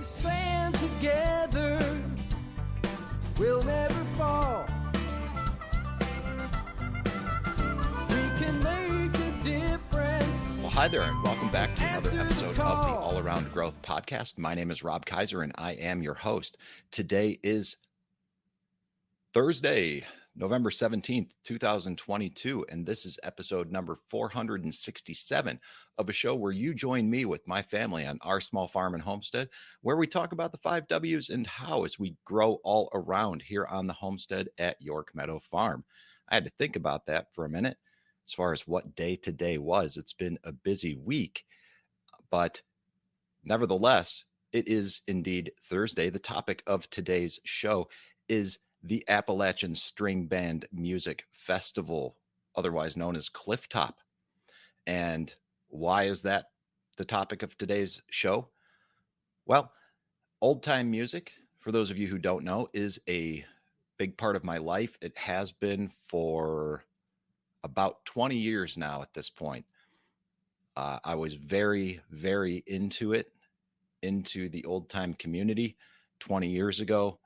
stand together, we'll never fall. We can make a difference. Well, hi there, and welcome back to another episode of the All Around Growth Podcast. My name is Rob Kaiser, and I am your host. Today is Thursday, November 17th, 2022, and this is episode number 467 of a show where you join me with my family on our small farm and homestead, where we talk about the 5 W's and how as we grow all around here on the homestead at York Meadow Farm. I had to think about that for a minute as far as what day today was. It's been a busy week, but nevertheless, it is indeed Thursday. The topic of today's show is the Appalachian String Band Music Festival, otherwise known as Clifftop. And why is that the topic of today's show? Well, old time music, for those of you who don't know, is a big part of my life. It has been for about 20 years now at this point. I was very, very into it, into the old time community 20 years ago.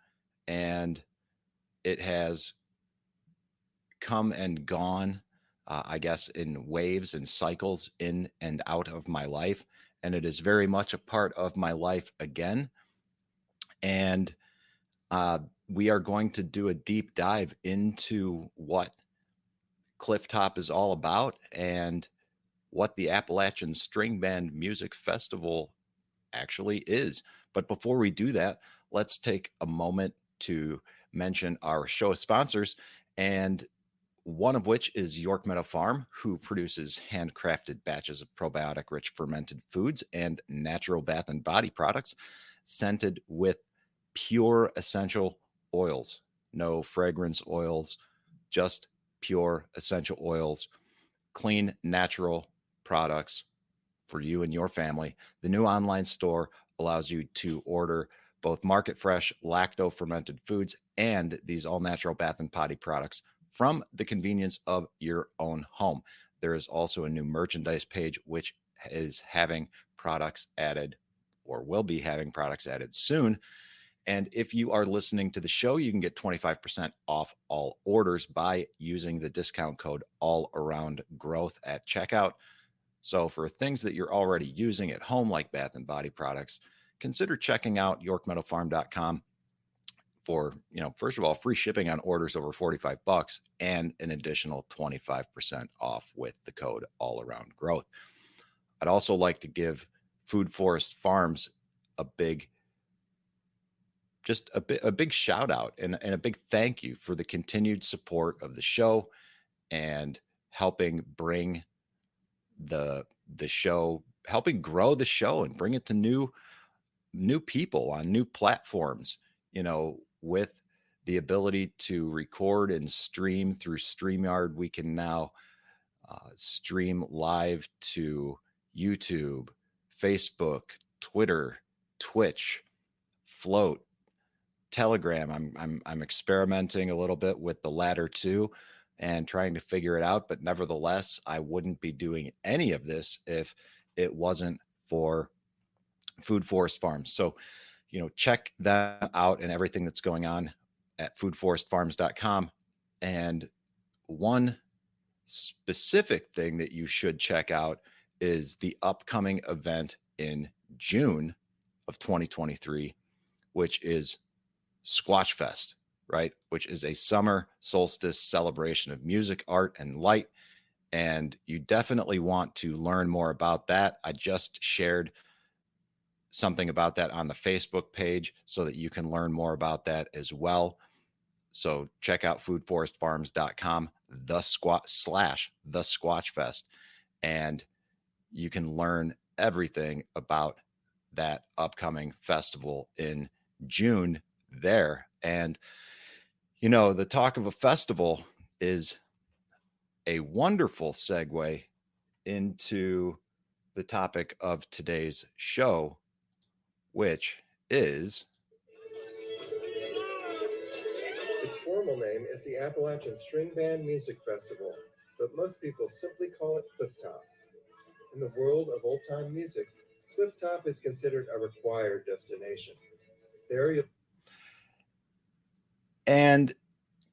And it has come and gone, I guess, in waves and cycles in and out of my life. And it is very much a part of my life again. And we are going to do a deep dive into what Clifftop is all about and what the Appalachian String Band Music Festival actually is. But before we do that, let's take a moment to mention our show sponsors, and one of which is York Meadow Farm, who produces handcrafted batches of probiotic-rich fermented foods and natural bath and body products scented with pure essential oils. No fragrance oils, just pure essential oils, clean, natural products for you and your family. The new online store allows you to order both market fresh, lacto fermented foods and these all natural bath and body products from the convenience of your own home. There is also a new merchandise page, which is having products added or will be having products added soon. And if you are listening to the show, you can get 25% off all orders by using the discount code All Around Growth at checkout. So for things that you're already using at home, like bath and body products, consider checking out yorkmeadowfarm.com for, first of all, free shipping on orders over $45 and an additional 25% off with the code All Around Growth. I'd also like to give Food Forest Farms a big shout out and a big thank you for the continued support of the show and helping bring the show, helping grow the show and bring it to new people on new platforms, with the ability to record and stream through StreamYard. We can now stream live to YouTube, Facebook, Twitter, Twitch, Float, Telegram. I'm experimenting a little bit with the latter two and trying to figure it out, but nevertheless, I wouldn't be doing any of this if it wasn't for Food Forest Farms. So, check that out and everything that's going on at foodforestfarms.com. And one specific thing that you should check out is the upcoming event in June of 2023, which is Squatch Fest, right? Which is a summer solstice celebration of music, art, and light. And you definitely want to learn more about that. I just shared something about that on the Facebook page so that you can learn more about that as well. So check out foodforestfarms.com, the Squatch Fest, and you can learn everything about that upcoming festival in June there. And, the talk of a festival is a wonderful segue into the topic of today's show, which is... Its formal name is the Appalachian String Band Music Festival, but most people simply call it Clifftop. In the world of old-time music, Clifftop is considered a required destination. There you And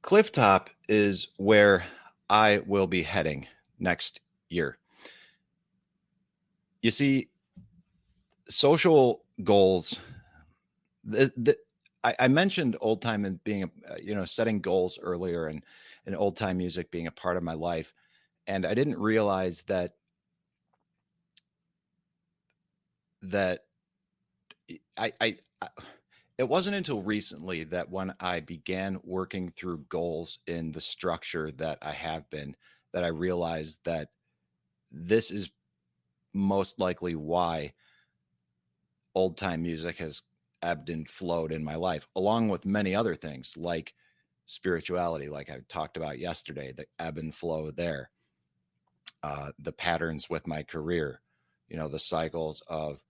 Clifftop is where I will be heading next year. You see, social goals. I mentioned old time and being, setting goals earlier, and old time music being a part of my life, and I didn't realize that I it wasn't until recently that when I began working through goals in the structure that I have been, that I realized that this is most likely why old time music has ebbed and flowed in my life, along with many other things like spirituality, like I talked about yesterday, the ebb and flow there, the patterns with my career, the cycles of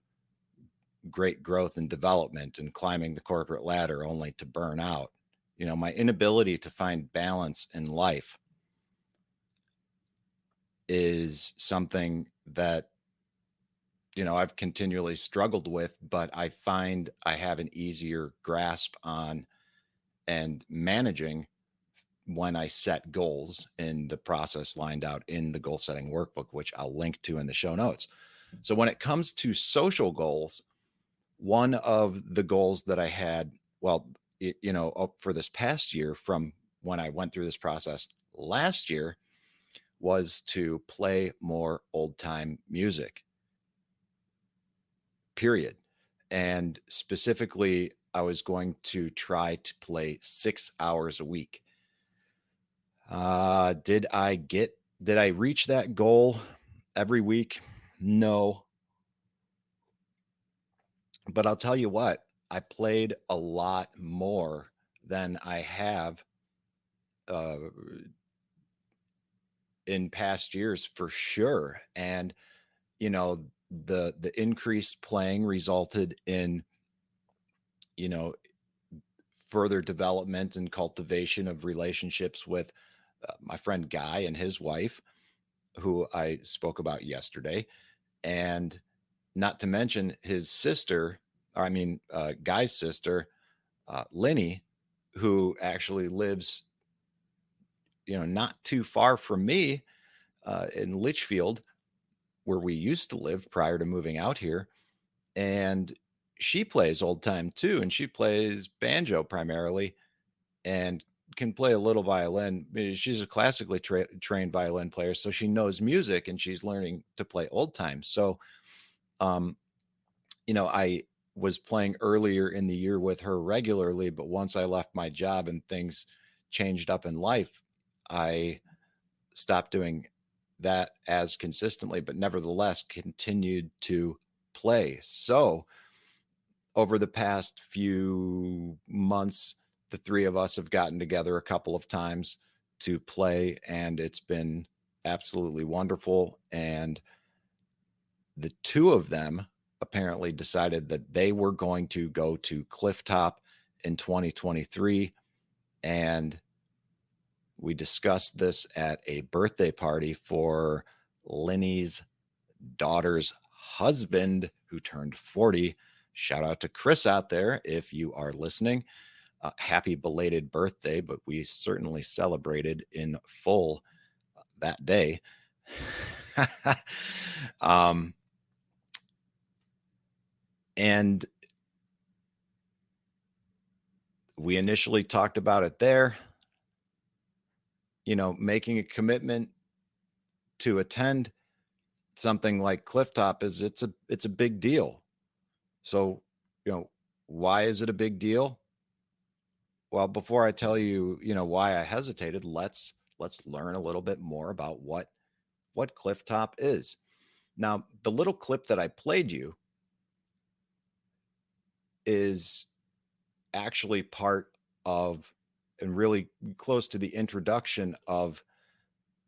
great growth and development and climbing the corporate ladder only to burn out, my inability to find balance in life is something that I've continually struggled with, but I find I have an easier grasp on and managing when I set goals in the process lined out in the goal setting workbook, which I'll link to in the show notes. So when it comes to social goals, one of the goals that I had, well, for this past year from when I went through this process last year was to play more old time music, period. And specifically, I was going to try to play 6 hours a week. Did I reach that goal every week? No. But I'll tell you what, I played a lot more than I have uh, in past years for sure. And, the increased playing resulted in, you know, further development and cultivation of relationships with my friend Guy and his wife, who I spoke about yesterday. And not to mention his sister, or I mean, Guy's sister, Lenny, who actually lives, not too far from me in Litchfield, where we used to live prior to moving out here. And she plays old time too. And she plays banjo primarily and can play a little violin. She's a classically trained violin player, so she knows music and she's learning to play old time. So, um, I was playing earlier in the year with her regularly, but once I left my job and things changed up in life, I stopped doing that as consistently, but nevertheless continued to play. So over the past few months, the three of us have gotten together a couple of times to play, and it's been absolutely wonderful. And the two of them apparently decided that they were going to go to Clifftop in 2023. And we discussed this at a birthday party for Lenny's daughter's husband, who turned 40. Shout out to Chris out there if you are listening. Happy belated birthday, but we certainly celebrated in full that day. And we initially talked about it there, making a commitment to attend something like Clifftop it's a big deal. So, why is it a big deal? Well, before I tell you, why I hesitated, let's learn a little bit more about what Clifftop is. Now, the little clip that I played you is actually part of and really close to the introduction of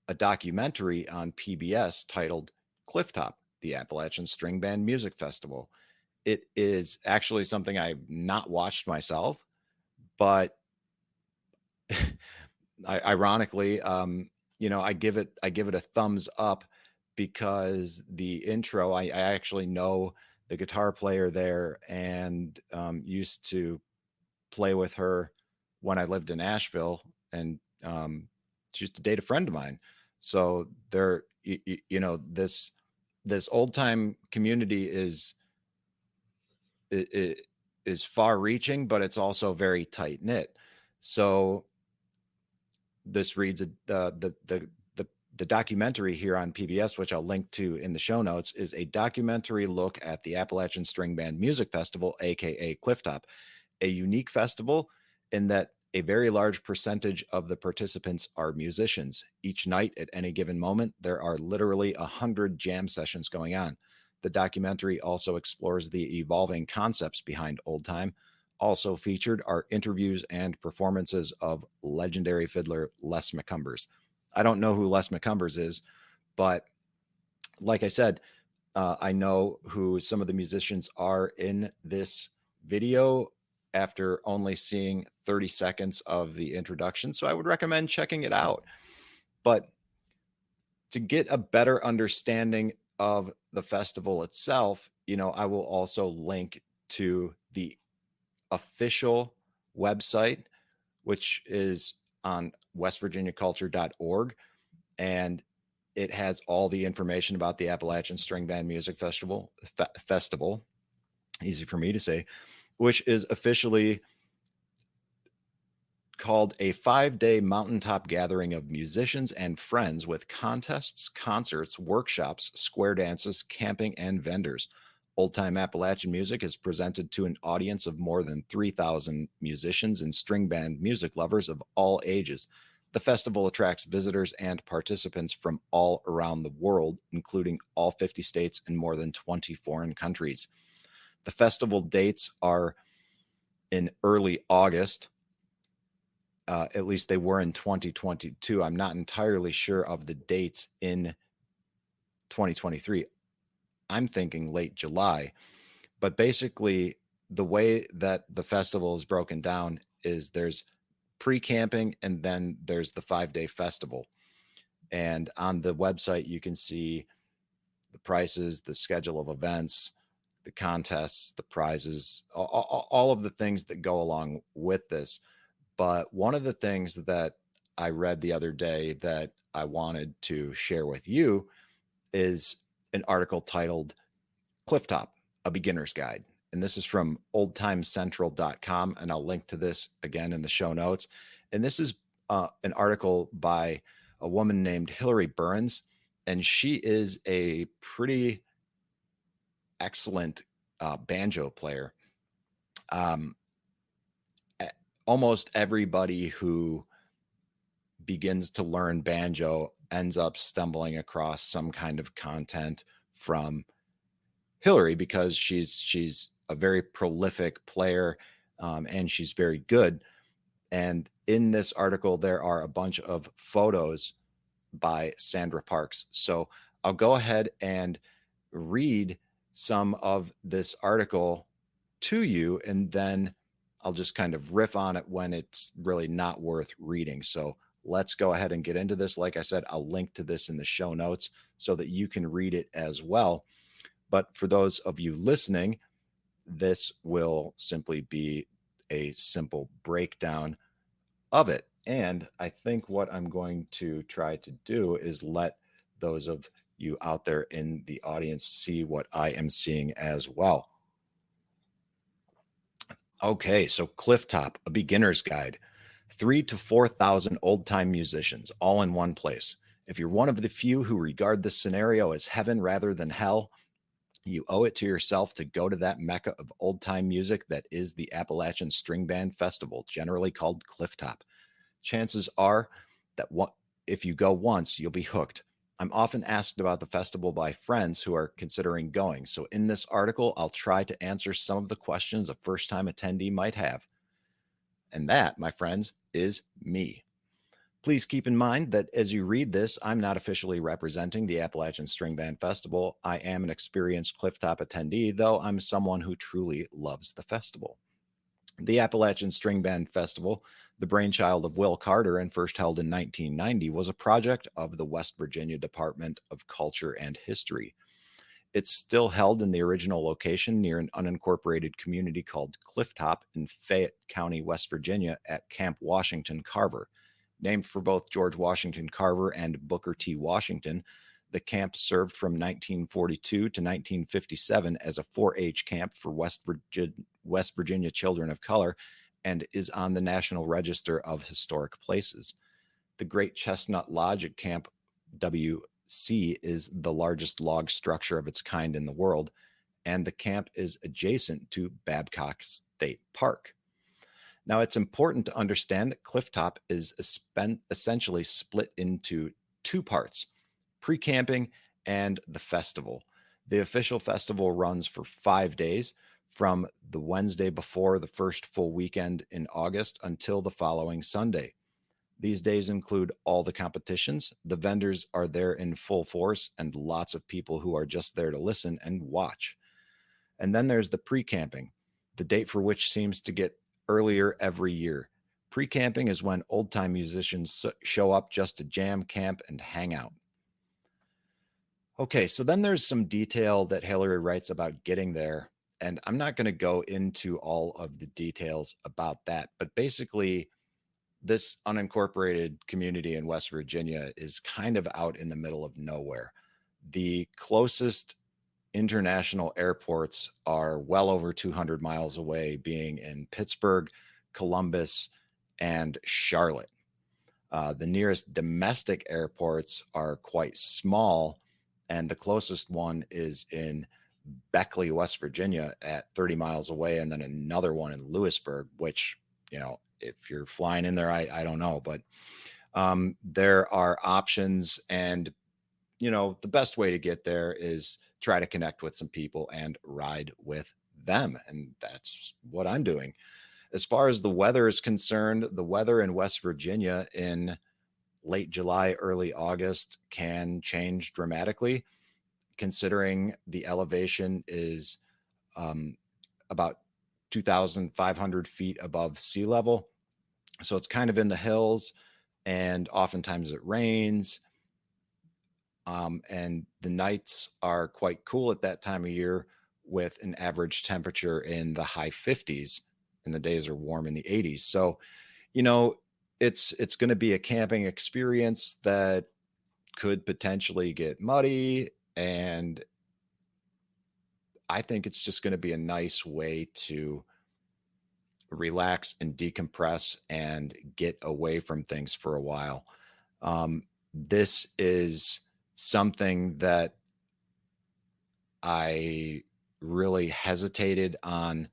a documentary on PBS titled Clifftop, the Appalachian String Band Music Festival. It is actually something I've not watched myself, but ironically, I give it a thumbs up because the intro, I actually know the guitar player there, and used to play with her when I lived in Asheville, and she used to date a friend of mine. So there, this old time community is far reaching, but it's also very tight knit. So this reads the documentary here on PBS, which I'll link to in the show notes, is a documentary look at the Appalachian String Band Music Festival, aka Clifftop, a unique festival in that a very large percentage of the participants are musicians. Each night at any given moment, there are literally 100 jam sessions going on. The documentary also explores the evolving concepts behind old time. Also featured are interviews and performances of legendary fiddler Les McCumbers. I don't know who Les McCumbers is, but like I said, I know who some of the musicians are in this video after only seeing 30 seconds of the introduction. So I would recommend checking it out. But to get a better understanding of the festival itself, I will also link to the official website, which is on westvirginiaculture.org. And it has all the information about the Appalachian String Band Music Festival, easy for me to say, which is officially called a 5-day mountaintop gathering of musicians and friends with contests, concerts, workshops, square dances, camping, and vendors. Old Time Appalachian music is presented to an audience of more than 3,000 musicians and string band music lovers of all ages. The festival attracts visitors and participants from all around the world, including all 50 states and more than 20 foreign countries. The festival dates are in early August. At least they were in 2022. I'm not entirely sure of the dates in 2023. I'm thinking late July. But basically, the way that the festival is broken down is there's pre-camping and then there's the 5-day festival. And on the website, you can see the prices, the schedule of events, the contests, the prizes, all of the things that go along with this. But one of the things that I read the other day that I wanted to share with you is an article titled Clifftop, a Beginner's Guide. And this is from oldtimecentral.com. And I'll link to this again in the show notes. And this is an article by a woman named Hillary Burns. And she is a pretty excellent banjo player. Almost everybody who begins to learn banjo ends up stumbling across some kind of content from Hillary because she's a very prolific player and she's very good. And in this article, there are a bunch of photos by Sandra Parks. So I'll go ahead and read some of this article to you, and then I'll just kind of riff on it when it's really not worth reading. So let's go ahead and get into this. Like I said, I'll link to this in the show notes so that you can read it as well. But for those of you listening, this will simply be a simple breakdown of it. And I think what I'm going to try to do is let those of you out there in the audience see what I am seeing as well. Okay, so Clifftop, a Beginner's Guide. 3,000 to 4,000 old-time musicians, all in one place. If you're one of the few who regard this scenario as heaven rather than hell, you owe it to yourself to go to that mecca of old-time music that is the Appalachian String Band Festival, generally called Clifftop. Chances are that if you go once, you'll be hooked. I'm often asked about the festival by friends who are considering going. So in this article, I'll try to answer some of the questions a first-time attendee might have. And that, my friends, is me. Please keep in mind that as you read this, I'm not officially representing the Appalachian String Band Festival. I am an experienced Clifftop attendee, though I'm someone who truly loves the festival. The Appalachian String Band Festival, the brainchild of Will Carter and first held in 1990, was a project of the West Virginia Department of Culture and History. It's still held in the original location near an unincorporated community called Clifftop in Fayette County, West Virginia, at Camp Washington Carver. Named for both George Washington Carver and Booker T. Washington, the camp served from 1942 to 1957 as a 4-H camp for West Virginia children of color and is on the National Register of Historic Places. The Great Chestnut Lodge at Camp WC is the largest log structure of its kind in the world, and the camp is adjacent to Babcock State Park. Now, it's important to understand that Clifftop is essentially split into two parts: pre-camping and the festival. The official festival runs for 5 days, from the Wednesday before the first full weekend in August until the following Sunday. These days include all the competitions. The vendors are there in full force, and lots of people who are just there to listen and watch. And then there's the pre-camping, the date for which seems to get earlier every year. Pre-camping is when old-time musicians show up just to jam, camp, and hang out. Okay, so then there's some detail that Hillary writes about getting there, and I'm not going to go into all of the details about that, but basically, this unincorporated community in West Virginia is kind of out in the middle of nowhere. The closest international airports are well over 200 miles away, being in Pittsburgh, Columbus, and Charlotte. The nearest domestic airports are quite small, and the closest one is in Beckley, West Virginia, at 30 miles away, and then another one in Lewisburg, which, if you're flying in there, I don't know, but there are options, and the best way to get there is try to connect with some people and ride with them. And that's what I'm doing. As far as the weather is concerned, the weather in West Virginia in late July, early August can change dramatically, considering the elevation is about 2,500 feet above sea level. So it's kind of in the hills, and oftentimes it rains. And the nights are quite cool at that time of year, with an average temperature in the high 50s, and the days are warm in the 80s. So, it's going to be a camping experience that could potentially get muddy, and I think it's just going to be a nice way to relax and decompress and get away from things for a while. This is something that I really hesitated on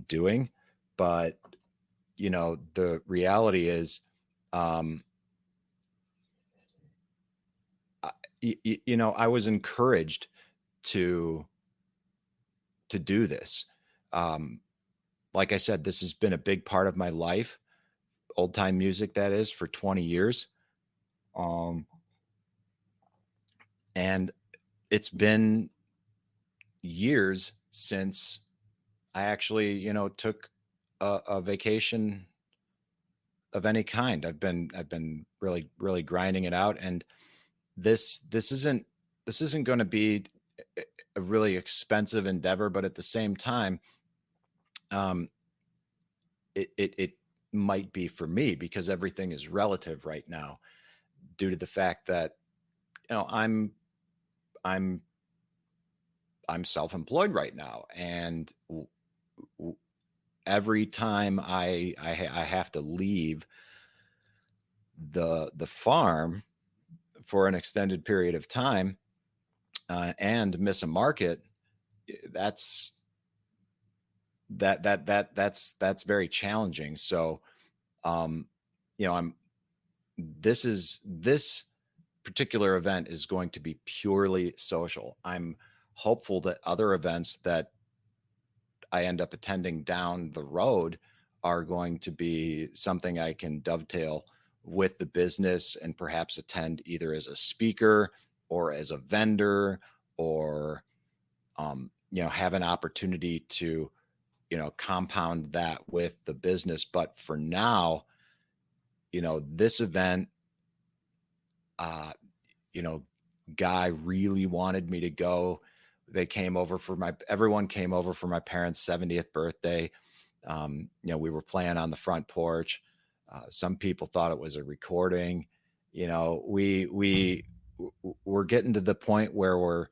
doing, but the reality is, I was encouraged to do this. Like I said, this has been a big part of my life, old time music, that is, for 20 years. And it's been years since I actually, took a vacation of any kind. I've been really, really grinding it out. And this isn't going to be a really expensive endeavor, but at the same time, it might be for me, because everything is relative right now, due to the fact that I'm self-employed right now, and every time I have to leave the farm for an extended period of time and miss a market, that's very challenging. So this particular event is going to be purely social. I'm hopeful that other events that I end up attending down the road are going to be something I can dovetail with the business and perhaps attend either as a speaker or as a vendor, or have an opportunity to compound that with the business. But for now, this event, guy really wanted me to go. Everyone came over for my parents' 70th birthday. We were playing on the front porch. Some people thought it was a recording. We're getting to the point where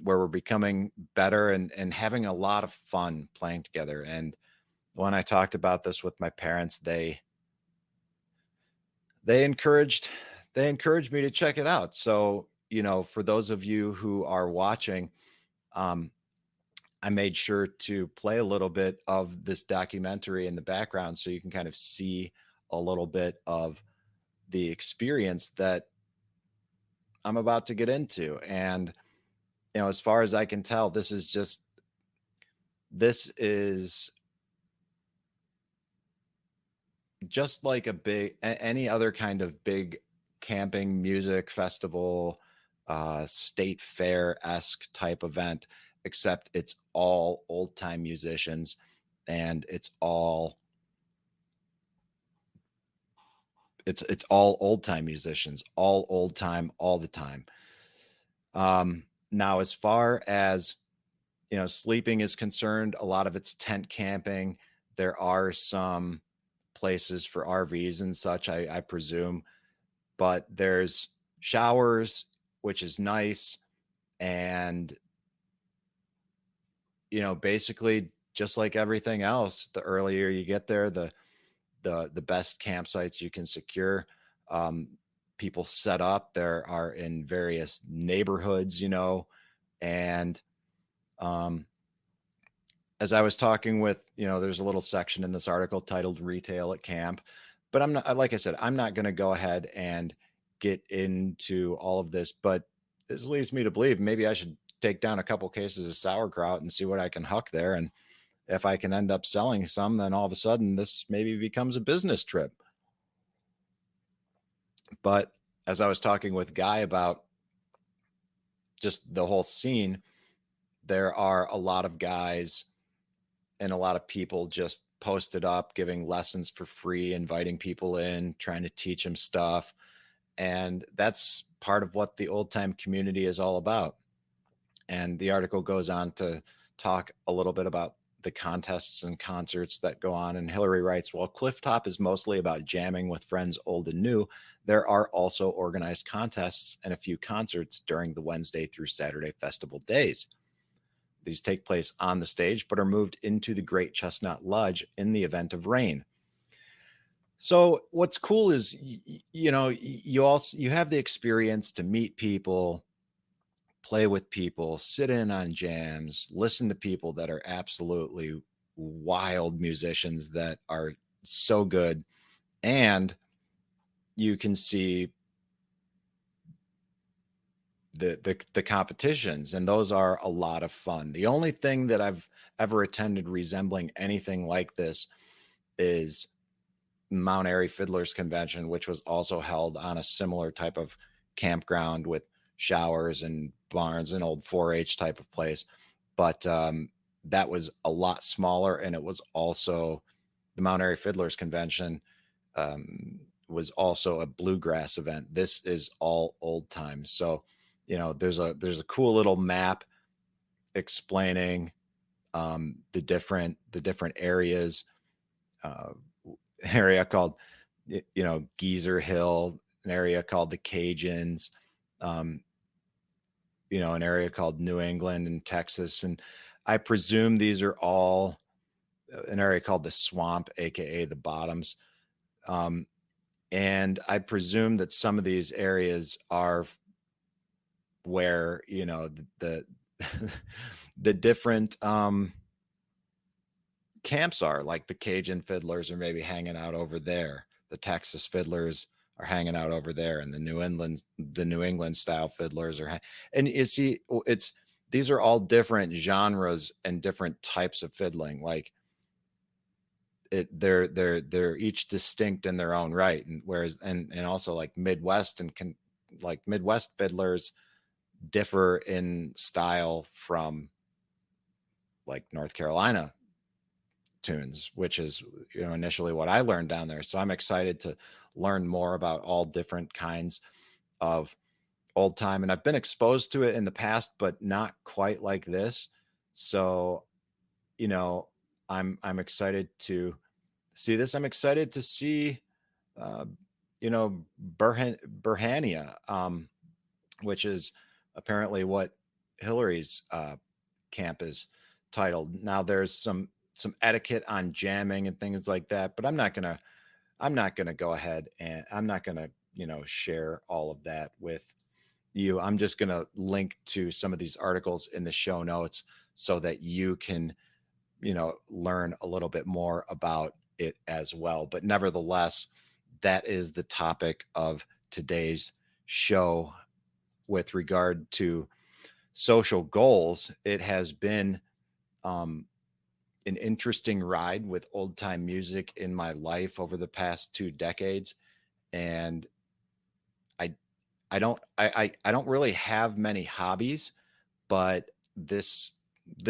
we're becoming better and having a lot of fun playing together. And when I talked about this with my parents, they encouraged me to check it out. So, for those of you who are watching, I made sure to play a little bit of this documentary in the background so you can kind of see a little bit of the experience that I'm about to get into. And, as far as I can tell, this is just like any other kind of big camping music festival, state fair-esque type event, except it's all old time musicians, and it's all old time musicians, all old time, all the time. Now, as far as sleeping is concerned, a lot of it's tent camping. There are some places for RVs and such, I presume, but there's showers, which is nice. And, basically just like everything else, the earlier you get there, the best campsites you can secure. People set up, there are in various neighborhoods, and, as I was talking with, there's a little section in this article titled Retail at Camp, but like I said, I'm not going to go ahead and get into all of this, but this leads me to believe maybe I should take down a couple cases of sauerkraut and see what I can huck there. And if I can end up selling some, then all of a sudden this maybe becomes a business trip. But as I was talking with Guy about just the whole scene, there are a lot of guys and a lot of people just posted up, giving lessons for free, inviting people in, trying to teach them stuff. And that's part of what the old time community is all about. And the article goes on to talk a little bit about the contests and concerts that go on. And Hillary writes, while Clifftop is mostly about jamming with friends old and new, there are also organized contests and a few concerts during the Wednesday through Saturday festival days. These take place on the stage, but are moved into the Great Chestnut Lodge in the event of rain. So what's cool is, you have the experience to meet people, play with people, sit in on jams, listen to people that are absolutely wild musicians that are so good. And you can see the competitions, and those are a lot of fun. The only thing that I've ever attended resembling anything like this is Mount Airy Fiddlers Convention, which was also held on a similar type of campground with showers and barns, an old 4-H type of place. But that was a lot smaller, and it was also the Mount Airy Fiddlers Convention was also a bluegrass event. This is all old time. So, there's a cool little map explaining the different areas. An area called, Geezer Hill, an area called the Cajuns, an area called New England and Texas. And I presume these are all an area called the Swamp, aka the Bottoms. And I presume that some of these areas are where, the the different camps are, like the Cajun fiddlers are maybe hanging out over there. The Texas fiddlers are hanging out over there, and the New England style fiddlers are. And you see, these are all different genres and different types of fiddling. Like they're each distinct in their own right. And whereas, and also like Midwest Midwest fiddlers differ in style from like North Carolina tunes, which is, initially what I learned down there. So I'm excited to learn more about all different kinds of old time, and I've been exposed to it in the past, but not quite like this. So, you know, I'm excited to see this. I'm excited to see, uh, Burhania, which is apparently what Hillary's camp is titled. Now, there's some etiquette on jamming and things like that, but I'm not gonna go ahead and I'm not gonna share all of that with you. I'm just gonna link to some of these articles in the show notes so that you can learn a little bit more about it as well. But nevertheless, that is the topic of today's show with regard to social goals. It has been um, an interesting ride with old time music in my life over the past 2 decades. And I, I don't really have many hobbies, but this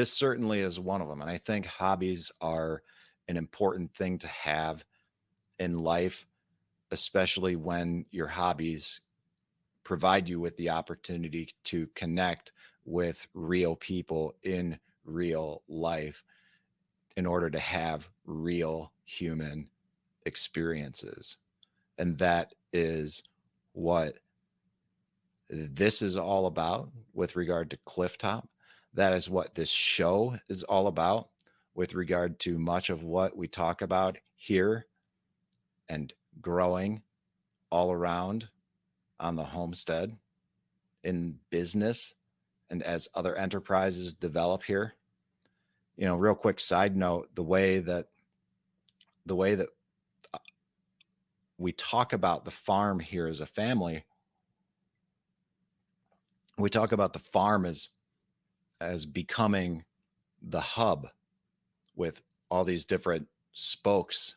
certainly is one of them. And I think hobbies are an important thing to have in life, especially when your hobbies provide you with the opportunity to connect with real people in real life in order to have real human experiences. And that is what this is all about with regard to Clifftop. That is what this show is all about with regard to much of what we talk about here and growing all around on the homestead, in business, and as other enterprises develop here. Real quick side note, the way that we talk about the farm here as a family, we talk about the farm as becoming the hub with all these different spokes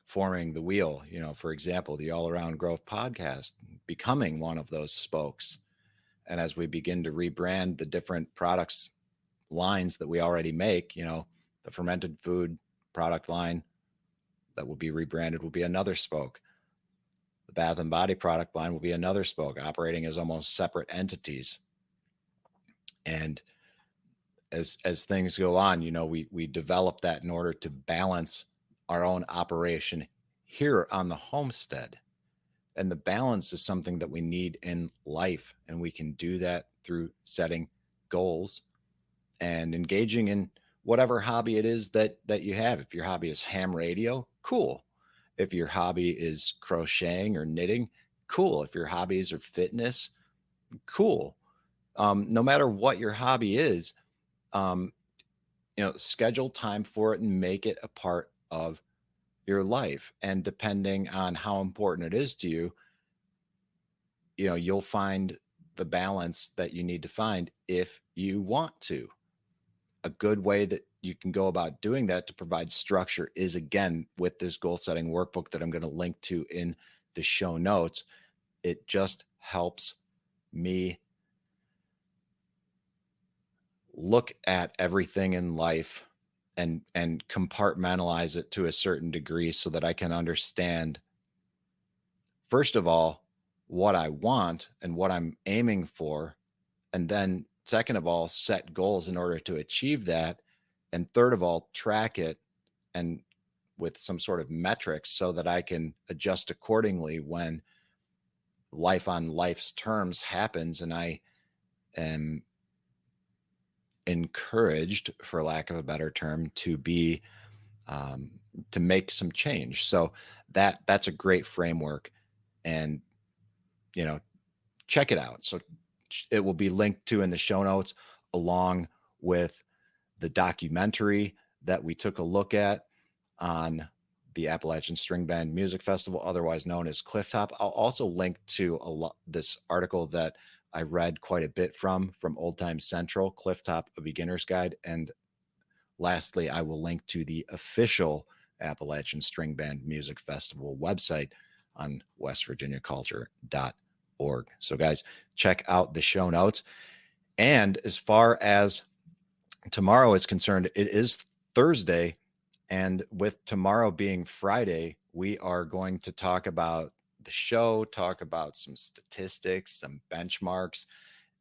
forming the wheel. For example, the All Around Growth podcast becoming one of those spokes. And as we begin to rebrand the different products lines that we already make, the fermented food product line that will be rebranded will be another spoke. The Bath and Body product line will be another spoke, operating as almost separate entities. And as things go on, we develop that in order to balance our own operation here on the homestead. And the balance is something that we need in life. And we can do that through setting goals and engaging in whatever hobby it is that you have. If your hobby is ham radio, cool. If your hobby is crocheting or knitting, cool. If your hobbies are fitness, cool. No matter what your hobby is, schedule time for it and make it a part of your life. And depending on how important it is to you, you'll find the balance that you need to find if you want to. A good way that you can go about doing that to provide structure is, again, with this goal setting workbook that I'm going to link to in the show notes. It just helps me look at everything in life and compartmentalize it to a certain degree so that I can understand, first of all, what I want and what I'm aiming for. And then second of all, set goals in order to achieve that. And third of all, track it and with some sort of metrics so that I can adjust accordingly when life on life's terms happens and I am encouraged, for lack of a better term, to be to make some change. So that's a great framework, and check it out. So it will be linked to in the show notes, along with the documentary that we took a look at on the Appalachian String Band Music Festival, otherwise known as Clifftop. I'll also link to this article that I read quite a bit from Old Time Central, Clifftop, A Beginner's Guide. And lastly, I will link to the official Appalachian String Band Music Festival website on westvirginiaculture.org. So guys, check out the show notes. And as far as tomorrow is concerned, it is Thursday. And with tomorrow being Friday, we are going to talk about the show, talk about some statistics, some benchmarks,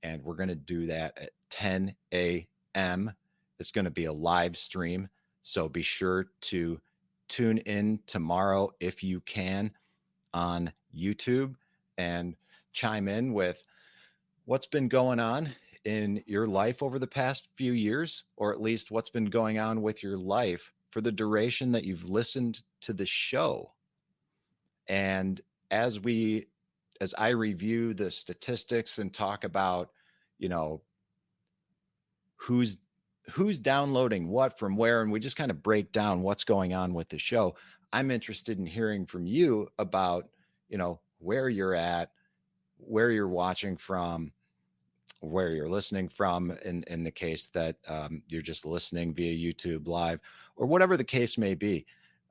and we're going to do that at 10 a.m. It's going to be a live stream, so be sure to tune in tomorrow if you can on YouTube and chime in with what's been going on in your life over the past few years, or at least what's been going on with your life for the duration that you've listened to the show. And as I review the statistics and talk about, who's downloading what from where, and we just kind of break down what's going on with the show, I'm interested in hearing from you about, where you're at, where you're watching from, where you're listening from, in the case that you're just listening via YouTube Live, or whatever the case may be.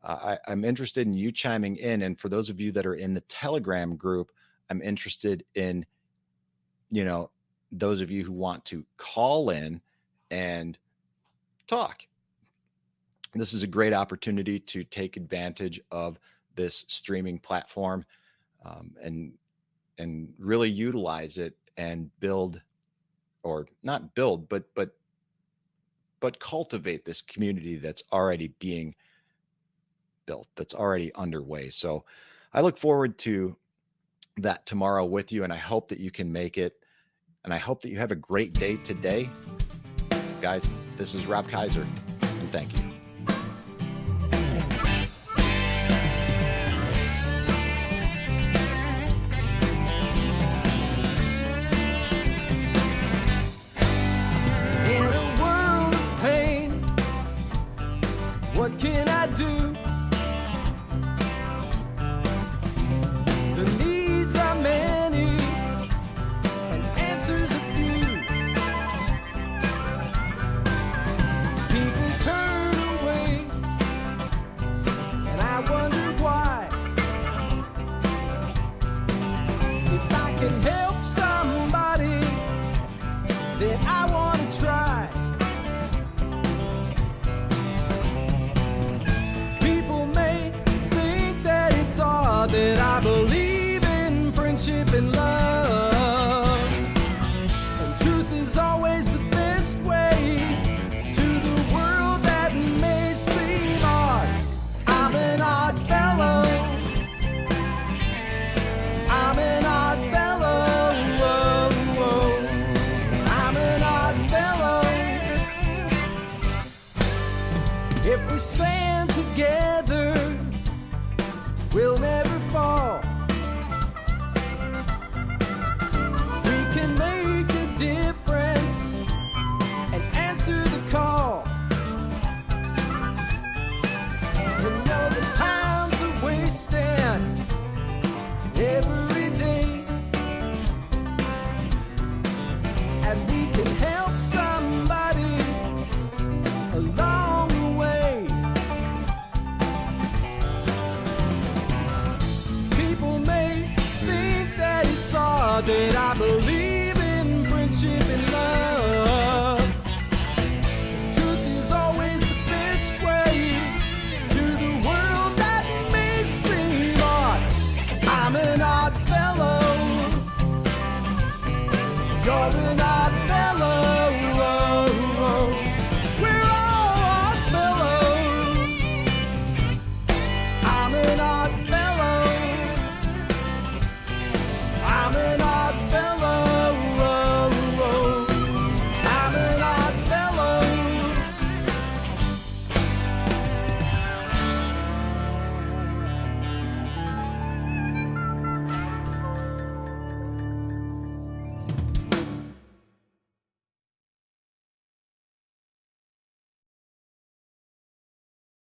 I'm interested in you chiming in. And for those of you that are in the Telegram group, I'm interested in, those of you who want to call in and talk. This is a great opportunity to take advantage of this streaming platform, and really utilize it and build, or not build, but cultivate this community that's already being built, that's already underway. So I look forward to that tomorrow with you, and I hope that you can make it, and I hope that you have a great day today. Guys, this is Rob Kaiser, and thank you. In a world of pain, what can I do? The needs are many and answers a few. People turn away, and I wonder why. If I can help somebody, then I want to try. People may think that it's odd that I believe in friendship and love, and truth is always the best way to the world that may seem odd. I'm an odd fellow. I'm an odd fellow. I'm an odd fellow. If we stand together, we'll never fall. We can make a difference and answer the call. You know the times are wasting every day, and we can help somebody along the way. People may think that it's odd that I believe